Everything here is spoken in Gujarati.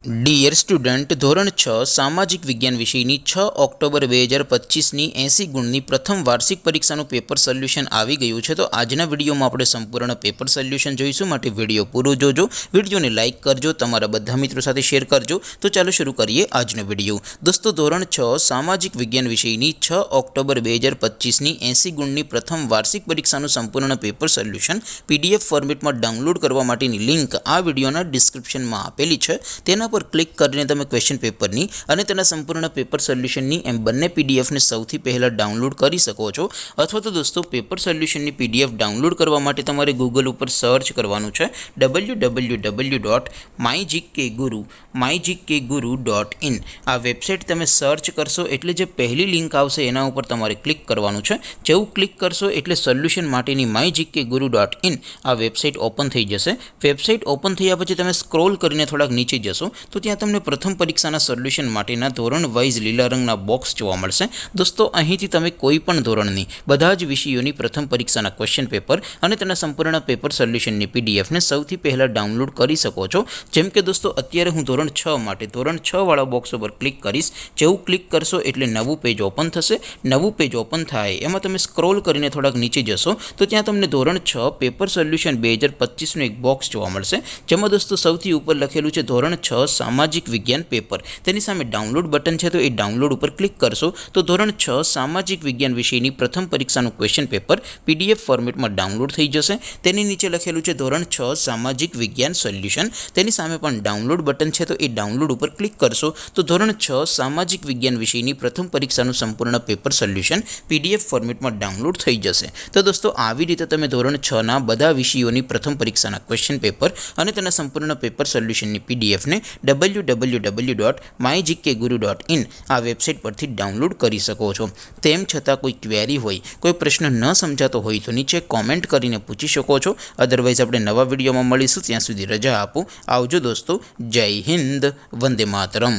ડિયર સ્ટુડન્ટ, ધોરણ 6 સામાજિક વિજ્ઞાન વિષયની 6 ઓક્ટોબર 2025ની 80 ગુણની પ્રથમ વાર્ષિક પરીક્ષાનું પેપર સોલ્યુશન આવી ગયું છે। તો આજના વિડીયોમાં આપણે સંપૂર્ણ પેપર સોલ્યુશન જોઈશું, માટે વિડીયો પૂરો જોજો, વિડીયોને લાઇક કરજો, તમારા બધા મિત્રો સાથે શેર કરજો। તો ચાલો શરૂ કરીએ આજનો વિડીયો। દોસ્તો, ધોરણ 6 સામાજિક વિજ્ઞાન વિષયની 6 ઓક્ટોબર 2025ની 80 ગુણની પ્રથમ વાર્ષિક પરીક્ષાનું સંપૂર્ણ પેપર સોલ્યુશન PDF ફોર્મેટમાં ડાઉનલોડ કરવા માટેની લિંક આ વિડીયોના ડિસ્ક્રિપ્શનમાં આપેલી છે। તેના પર ક્લિક કરીને તમે ક્વેશ્ચન પેપરની અને તેના સંપૂર્ણ પેપર સોલ્યુશનની એમ બંને પીડીએફને સૌથી પહેલાં ડાઉનલોડ કરી શકો છો। અથવા તો દોસ્તો, પેપર સોલ્યુશનની PDF ડાઉનલોડ કરવા માટે તમારે ગૂગલ ઉપર સર્ચ કરવાનું છે www.mygkguru.in। આ વેબસાઇટ તમે સર્ચ કરશો એટલે જે પહેલી લિંક આવશે એના ઉપર તમારે ક્લિક કરવાનું છે। જેવું ક્લિક કરશો એટલે સોલ્યુશન માટેની mygkguru.in આ વેબસાઇટ ઓપન થઈ જશે। વેબસાઇટ ઓપન થયા પછી તમે સ્ક્રોલ કરીને થોડાક નીચે જશો તો ત્યાં તમને પ્રથમ પરીક્ષાના સોલ્યુશન માટેના ધોરણ વાઇઝ લીલા રંગના બોક્સ જોવા મળશે। દોસ્તો, અહીંથી તમે કોઈ પણ ધોરણની બધા જ વિષયોની પ્રથમ પરીક્ષાના ક્વેશ્ચન પેપર અને તેના સંપૂર્ણ પેપર સોલ્યુશનની પીડીએફને સૌથી પહેલાં ડાઉનલોડ કરી શકો છો। જેમ કે દોસ્તો, અત્યારે હું ધોરણ 6 માટે ધોરણ 6 વાળા બોક્સ ઉપર ક્લિક કરીશ। જેવું ક્લિક કરશો એટલે નવું પેજ ઓપન થશે। નવું પેજ ઓપન થાય એમાં તમે સ્ક્રોલ કરીને થોડાક નીચે જશો તો ત્યાં તમને ધોરણ 6 પેપર સોલ્યુશન 2025નું એક બોક્સ જોવા મળશે, જેમાં દોસ્તો સૌથી ઉપર લખેલું છે ધોરણ 6 સામાજિક વિજ્ઞાન પેપર। તેની સામે ડાઉનલોડ બટન છે, તો એ ડાઉનલોડ ઉપર ક્લિક કરશો તો ધોરણ 6 સામાજિક વિજ્ઞાન વિષયની પ્રથમ પરીક્ષાનું ક્વેશ્ચન પેપર PDF ફોર્મેટમાં ડાઉનલોડ થઈ જશે। તેની નીચે લખેલું છે ધોરણ 6 સામાજિક વિજ્ઞાન સોલ્યુશન। તેની સામે પણ ડાઉનલોડ બટન છે, તો એ ડાઉનલોડ ઉપર ક્લિક કરશો તો ધોરણ 6 સામાજિક વિજ્ઞાન વિષયની પ્રથમ પરીક્ષાનું સંપૂર્ણ પેપર સોલ્યુશન PDF ફોર્મેટમાં ડાઉનલોડ થઈ જશે। તો દોસ્તો, આવી રીતે તમે ધોરણ 6ના બધા વિષયોની પ્રથમ પરીક્ષાના ક્વેશ્ચન પેપર અને તેના સંપૂર્ણ પેપર સોલ્યુશનની પીડીએફને www.mygkguru.in આ વેબસાઇટ પરથી ડાઉનલોડ કરી શકો છો। તેમ છતાં કોઈ ક્વેરી હોય, કોઈ પ્રશ્ન ન સમજાતો હોય તો નીચે કોમેન્ટ કરીને પૂછી શકો છો। અદરવાઇઝ આપણે નવા વિડીયોમાં મળીશું, ત્યાં સુધી રજા આપો। આવજો દોસ્તો, જય હિન્દ, વંદે માતરમ।